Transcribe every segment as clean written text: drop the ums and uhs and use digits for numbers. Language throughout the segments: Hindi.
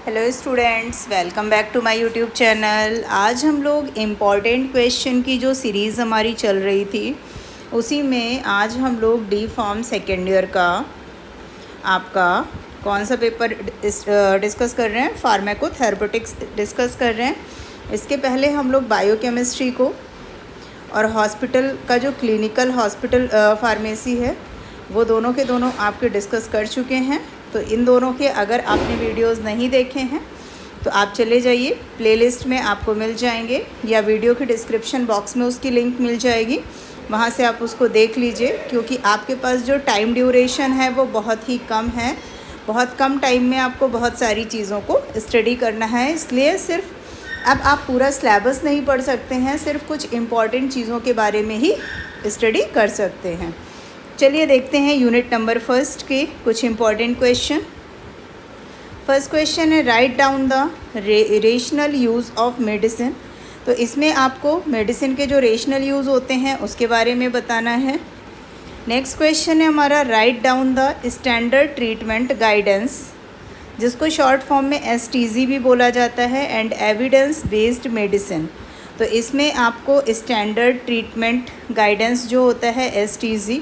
Hello students, welcome back to my YouTube channel. आज हम लोग इम्पॉर्टेंट क्वेश्चन की जो सीरीज़ हमारी चल रही थी उसी में आज हम लोग डी फार्म सेकेंड ईयर का आपका कौन सा पेपर डिस्कस कर रहे हैं, फार्माकोथेरेपेटिक्स डिस्कस कर रहे हैं। इसके पहले हम लोग बायोकेमिस्ट्री को और हॉस्पिटल का जो क्लिनिकल हॉस्पिटल फार्मेसी है वो दोनों के दोनों आपके डिस्कस कर चुके हैं। तो इन दोनों के अगर आपने वीडियोस नहीं देखे हैं तो आप चले जाइए, प्लेलिस्ट में आपको मिल जाएंगे या वीडियो के डिस्क्रिप्शन बॉक्स में उसकी लिंक मिल जाएगी, वहाँ से आप उसको देख लीजिए। क्योंकि आपके पास जो टाइम ड्यूरेशन है वो बहुत ही कम है, बहुत कम टाइम में आपको बहुत सारी चीज़ों को स्टडी करना है। इसलिए सिर्फ अब आप पूरा सिलेबस नहीं पढ़ सकते हैं, सिर्फ कुछ इम्पॉर्टेंट चीज़ों के बारे में ही स्टडी कर सकते हैं। चलिए देखते हैं यूनिट नंबर फर्स्ट के कुछ इम्पॉर्टेंट क्वेश्चन। फर्स्ट क्वेश्चन है right down the rational use of medicine. तो इसमें आपको मेडिसिन के जो रेशनल यूज़ होते हैं उसके बारे में बताना है। नेक्स्ट क्वेश्चन है हमारा right down the standard treatment guidance, जिसको शॉर्ट फॉर्म में STG भी बोला जाता है, एंड एविडेंस बेस्ड मेडिसिन। तो इसमें आपको स्टैंडर्ड ट्रीटमेंट गाइडेंस जो होता है STG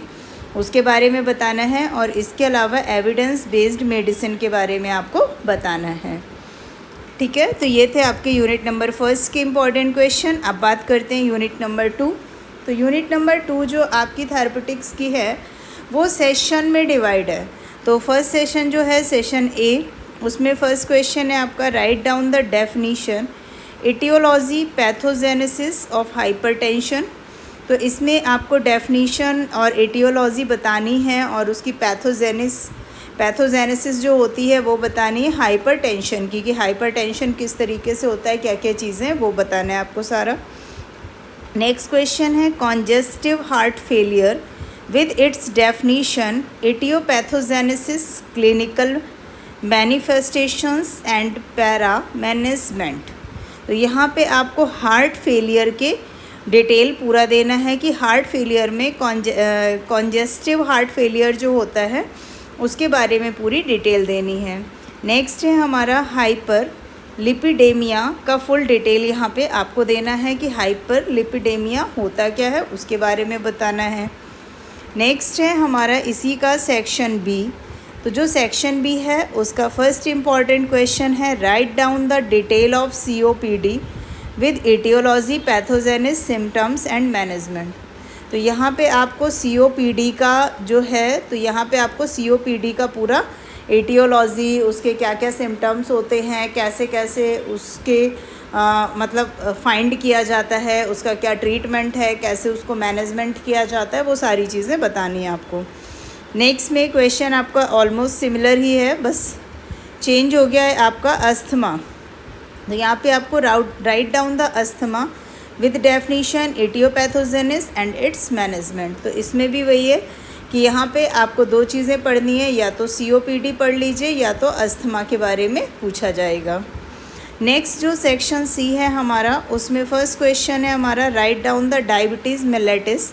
उसके बारे में बताना है, और इसके अलावा एविडेंस बेस्ड मेडिसिन के बारे में आपको बताना है। ठीक है, तो ये थे आपके यूनिट नंबर फर्स्ट के इम्पॉर्टेंट क्वेश्चन। अब बात करते हैं यूनिट नंबर 2। तो यूनिट नंबर 2 जो आपकी थेरेपेटिक्स की है वो सेशन में डिवाइड है। तो फर्स्ट सेशन जो है सेशन A, उसमें फर्स्ट क्वेश्चन है आपका right down the definition aetiology pathogenesis of hypertension. तो इसमें आपको डेफिनीशन और एटियोलॉजी बतानी है और उसकी पैथोजेनेसिस जो होती है वो बतानी है हाइपरटेंशन की, कि हाइपरटेंशन किस तरीके से होता है, क्या क्या चीज़ें वो बताना है आपको सारा। नेक्स्ट क्वेश्चन है congestive heart failure with its definition aetiopathogenesis clinical manifestations and para management. तो यहाँ पे आपको हार्ट फेलियर के डिटेल पूरा देना है कि हार्ट फेलियर में कॉन्जेस्टिव हार्ट फेलियर जो होता है उसके बारे में पूरी डिटेल देनी है। नेक्स्ट है हमारा हाइपर लिपिडेमिया का फुल डिटेल यहाँ पे आपको देना है कि हाइपर लिपिडेमिया होता क्या है उसके बारे में बताना है। नेक्स्ट है हमारा इसी का सेक्शन B। तो जो सेक्शन B है उसका फर्स्ट इम्पॉर्टेंट क्वेश्चन है right down the detail of COPD with aetiology pathogenesis symptoms and management. तो यहाँ पे आपको COPD का जो है, तो यहाँ पे आपको COPD का पूरा एटियोलॉजी, उसके क्या क्या सिम्टम्स होते हैं, कैसे कैसे उसके मतलब फाइंड किया जाता है, उसका क्या ट्रीटमेंट है, कैसे उसको मैनेजमेंट किया जाता है, वो सारी चीज़ें बतानी है आपको। नेक्स्ट में क्वेश्चन आपका ऑलमोस्ट सिमिलर ही है, बस चेंज हो गया है आपका अस्थमा। तो यहाँ पे आपको write down the asthma with definition aetiopathogenesis and its management. तो इसमें भी वही है कि यहाँ पे आपको दो चीज़ें पढ़नी है, या तो COPD पढ़ लीजिए या तो अस्थमा के बारे में पूछा जाएगा। नेक्स्ट जो सेक्शन C है हमारा, उसमें फर्स्ट क्वेश्चन है हमारा right down the diabetes mellitus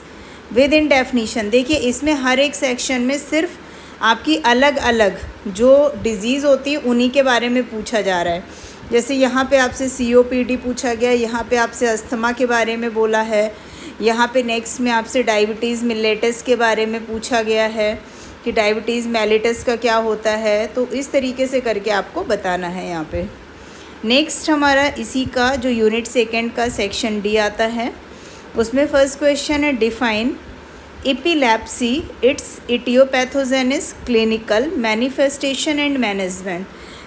with in definition. देखिए इसमें हर एक सेक्शन में सिर्फ आपकी अलग अलग जो डिज़ीज़ होती है उन्हीं के बारे में पूछा जा रहा है। जैसे यहाँ पे आपसे COPD पूछा गया, यहाँ पे आपसे अस्थमा के बारे में बोला है, यहाँ पे नेक्स्ट में आपसे डायबिटीज़ मेलेटिस के बारे में पूछा गया है कि डायबिटीज़ मेलेटिस का क्या होता है। तो इस तरीके से करके आपको बताना है यहाँ पे। नेक्स्ट हमारा इसी का जो यूनिट सेकेंड का सेक्शन D आता है, उसमें फर्स्ट क्वेश्चन है define epilepsy its etiopathogenesis clinical manifestation and management.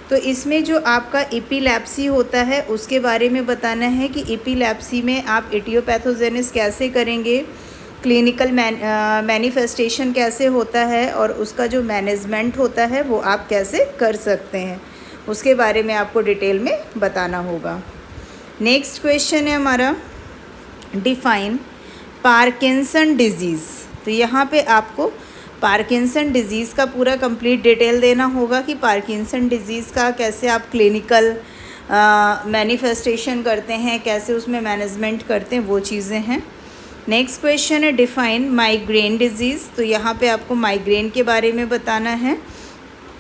तो इसमें जो आपका एपिलेप्सी होता है उसके बारे में बताना है कि एपिलेप्सी में आप एटियोपैथोजेनिस कैसे करेंगे, क्लिनिकल मैनिफेस्टेशन कैसे होता है, और उसका जो मैनेजमेंट होता है वो आप कैसे कर सकते हैं, उसके बारे में आपको डिटेल में बताना होगा। नेक्स्ट क्वेश्चन है हमारा डिफाइन पार्किंसन डिजीज़। तो यहाँ पे आपको पार्किंसन डिज़ीज़ का पूरा कंप्लीट डिटेल देना होगा कि पार्किंसन डिज़ीज़ का कैसे आप क्लिनिकल मैनिफेस्टेशन करते हैं, कैसे उसमें मैनेजमेंट करते हैं, वो चीज़ें हैं। नेक्स्ट क्वेश्चन है डिफाइन माइग्रेन डिजीज़। तो यहाँ पे आपको माइग्रेन के बारे में बताना है।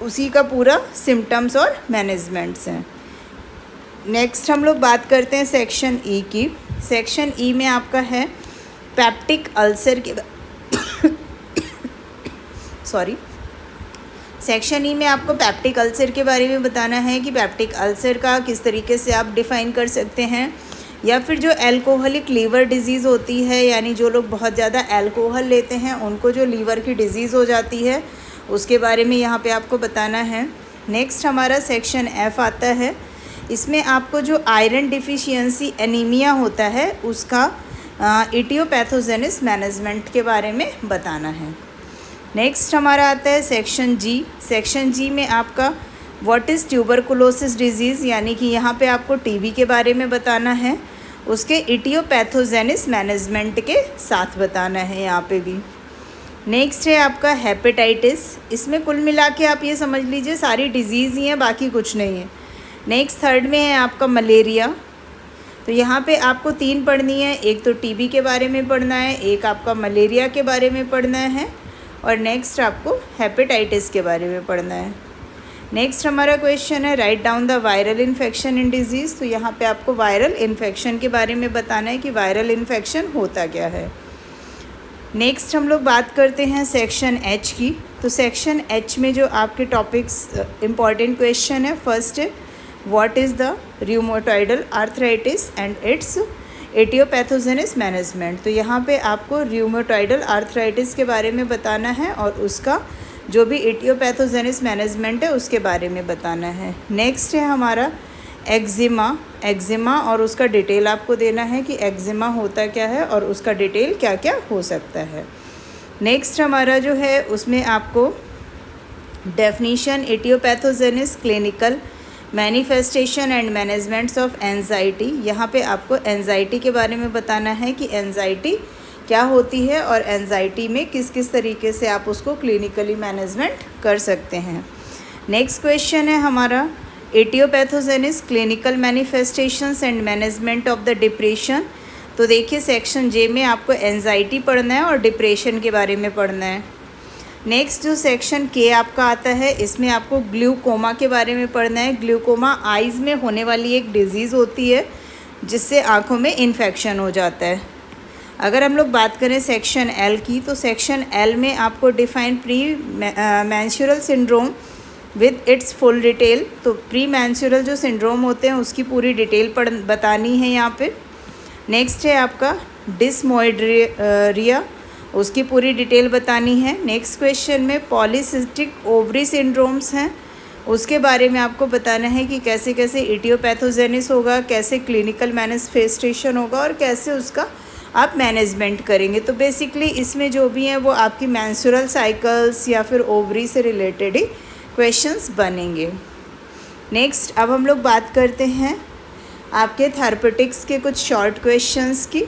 उसी का पूरा सिम्टम्स और मैनेजमेंट्स हैं। नेक्स्ट हम लोग बात करते हैं सेक्शन ई की। सेक्शन ई में आपका है पेप्टिक अल्सर के सॉरी सेक्शन ई में आपको पेप्टिक अल्सर के बारे में बताना है कि पेप्टिक अल्सर का किस तरीके से आप डिफ़ाइन कर सकते हैं, या फिर जो अल्कोहलिक लीवर डिजीज़ होती है, यानी जो लोग बहुत ज़्यादा अल्कोहल लेते हैं उनको जो लीवर की डिजीज़ हो जाती है उसके बारे में यहाँ पे आपको बताना है। नेक्स्ट हमारा सेक्शन एफ आता है। इसमें आपको जो आयरन डिफिशियंसी एनीमिया होता है उसका इटियोपैथोजेनिस मैनेजमेंट के बारे में बताना है। नेक्स्ट हमारा आता है सेक्शन जी। सेक्शन जी में आपका व्हाट इज़ ट्यूबरकुलोसिस डिजीज़, यानी कि यहाँ पे आपको टीबी के बारे में बताना है, उसके इटियोपैथोजेनिस मैनेजमेंट के साथ बताना है यहाँ पे भी। नेक्स्ट है आपका हेपेटाइटिस। इसमें कुल मिला के आप ये समझ लीजिए सारी डिजीज़ ही हैं, बाकी कुछ नहीं है। नेक्स्ट थर्ड में है आपका मलेरिया। तो यहाँ पे आपको 3 पढ़नी है, एक तो टीबी के बारे में पढ़ना है, एक आपका मलेरिया के बारे में पढ़ना है, और नेक्स्ट आपको हेपेटाइटिस के बारे में पढ़ना है। नेक्स्ट हमारा क्वेश्चन है right down the viral infection in disease. तो यहाँ पे आपको वायरल इन्फेक्शन के बारे में बताना है कि वायरल इन्फेक्शन होता क्या है। नेक्स्ट हम लोग बात करते हैं सेक्शन एच की। तो सेक्शन एच में जो आपके टॉपिक्स इम्पॉर्टेंट क्वेश्चन है, फर्स्ट है what is the rheumatoid arthritis and its etiopathogenesis management. तो यहाँ पे आपको रूमेटॉइडल आर्थराइटिस के बारे में बताना है और उसका जो भी इटियोपैथोजेनिस मैनेजमेंट है उसके बारे में बताना है। नेक्स्ट है हमारा एक्जिमा और उसका डिटेल आपको देना है कि एक्जिमा होता क्या है और उसका डिटेल क्या क्या हो सकता है। नेक्स्ट हमारा जो है उसमें आपको definition etiopathogenesis clinical manifestation and managements of anxiety. यहाँ पे आपको एंजाइटी के बारे में बताना है कि एंजाइटी क्या होती है और एंजाइटी में किस किस तरीके से आप उसको क्लिनिकली मैनेजमेंट कर सकते हैं। नेक्स्ट क्वेश्चन है हमारा etiopathogenesis clinical manifestations and management of the depression. तो देखिए सेक्शन जे में आपको एंजाइटी पढ़ना है और डिप्रेशन के बारे में पढ़ना है। नेक्स्ट जो सेक्शन के आपका आता है इसमें आपको ग्लूकोमा के बारे में पढ़ना है। ग्लूकोमा आइज़ में होने वाली एक डिज़ीज़ होती है जिससे आँखों में इन्फेक्शन हो जाता है। अगर हम लोग बात करें सेक्शन एल की, तो सेक्शन एल में आपको define pre menstrual syndrome with its full detail. तो प्री मेंस्ट्रुअल जो सिंड्रोम होते हैं उसकी पूरी डिटेल बतानी है यहाँ पे। नेक्स्ट है आपका डिस्मोइड्रिया, उसकी पूरी डिटेल बतानी है। नेक्स्ट क्वेश्चन में पॉलीसिस्टिक ओवरी सिंड्रोम्स हैं, उसके बारे में आपको बताना है कि कैसे कैसे इटियोपैथोजेनिस होगा, कैसे क्लिनिकल मैनिफेस्टेशन होगा और कैसे उसका आप मैनेजमेंट करेंगे। तो बेसिकली इसमें जो भी हैं वो आपकी मेंस्ट्रुअल साइकिल्स या फिर ओवरी से रिलेटेड ही क्वेश्चंस बनेंगे। नेक्स्ट अब हम लोग बात करते हैं आपके थेरेपेटिक्स के कुछ शॉर्ट क्वेश्चंस की।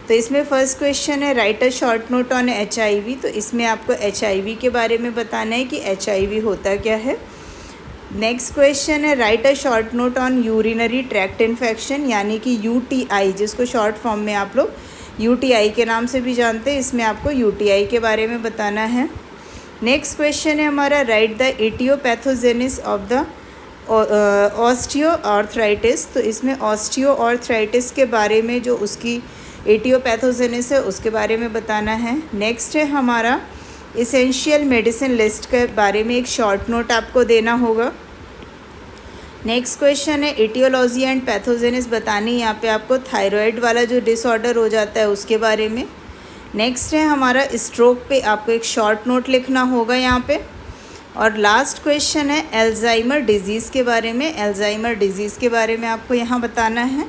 तो इसमें फर्स्ट क्वेश्चन है right a short note on HIV। तो इसमें आपको HIV के बारे में बताना है कि HIV होता क्या है। नेक्स्ट क्वेश्चन है right a short note on urinary tract infection, यानी कि UTI, जिसको शॉर्ट फॉर्म में आप लोग UTI के नाम से भी जानते हैं। इसमें आपको UTI के बारे में बताना है। नेक्स्ट क्वेश्चन है हमारा write the etiopathogenesis of the osteoarthritis. तो इसमें ऑस्टियोआर्थराइटिस के बारे में जो उसकी इटियोपैथोजेनिस है उसके बारे में बताना है। नेक्स्ट है हमारा इसेंशियल मेडिसिन लिस्ट के बारे में एक शॉर्ट नोट आपको देना होगा। नेक्स्ट क्वेश्चन है इटियोलॉजी एंड पैथोजेनिस बतानी, यहाँ पे आपको थायराइड वाला जो डिसऑर्डर हो जाता है उसके बारे में। नेक्स्ट है हमारा स्ट्रोक पे आपको एक शॉर्ट नोट लिखना होगा यहाँ पे। और लास्ट क्वेश्चन है अल्जाइमर डिजीज़ के बारे में। अल्जाइमर डिजीज़ के बारे में आपको यहाँ बताना है।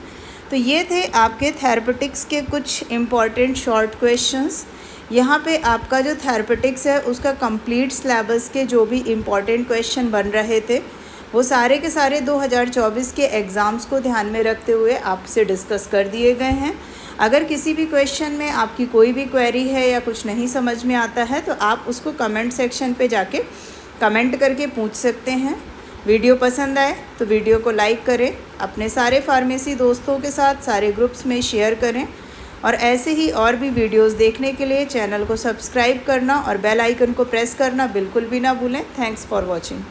तो ये थे आपके थेरेपेटिक्स के कुछ इम्पॉर्टेंट शॉर्ट क्वेश्चंस। यहाँ पे आपका जो थेरेपेटिक्स है उसका कंप्लीट सिलेबस के जो भी इम्पॉर्टेंट क्वेश्चन बन रहे थे वो सारे के सारे 2024 के एग्ज़ाम्स को ध्यान में रखते हुए आपसे डिस्कस कर दिए गए हैं। अगर किसी भी क्वेश्चन में आपकी कोई भी क्वेरी है या कुछ नहीं समझ में आता है तो आप उसको कमेंट सेक्शन पे जाके कमेंट करके पूछ सकते हैं। वीडियो पसंद आए तो वीडियो को लाइक करें, अपने सारे फार्मेसी दोस्तों के साथ सारे ग्रुप्स में शेयर करें और ऐसे ही और भी वीडियोस देखने के लिए चैनल को सब्सक्राइब करना और बेल आइकन को प्रेस करना बिल्कुल भी ना भूलें। Thanks for watching.